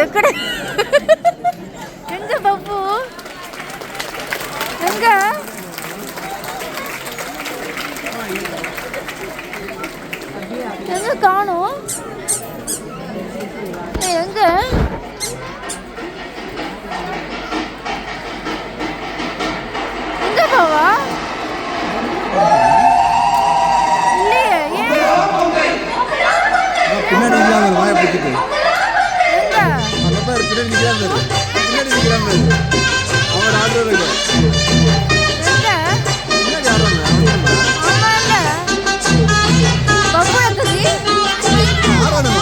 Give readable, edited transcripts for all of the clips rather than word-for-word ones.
ఎక్కడ ఎంగ బాబు ఎంగ ఎంగ காணோம் எங்க எங்க பாவா இல்லையே பின்னாடி இல்லாம வாய பிடிச்சிட்டு எங்க அந்த பேர் பின்னாடி நிக்கிறாங்க அவன் ஆடுறது எங்க பின்னாடி ஆடுறாங்க ஆமா இல்ல பாபு எங்கடி ஆடுறாங்க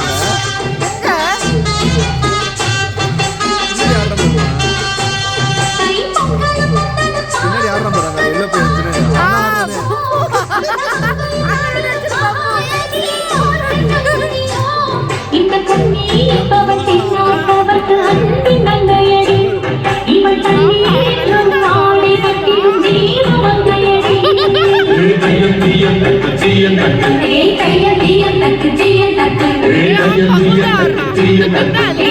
பின்னாடி ஆடுறான் பாருங்க எல்லோ பேர் பின்னாடி இந்த கண்ணி பவத்தின் நாட்டவர்க்கு அன்பின் நங்கையடி இவள் தண்ணீர் நாளை கட்டிடும் நீர் மங்கையடி கையம் தீயம் தக்கு ஜீயன் தக்கு கையம் தீயம் தக்கு ஜீயன் தக்கு கையம் தீயம் தக்கு ஜீயன் தக்கு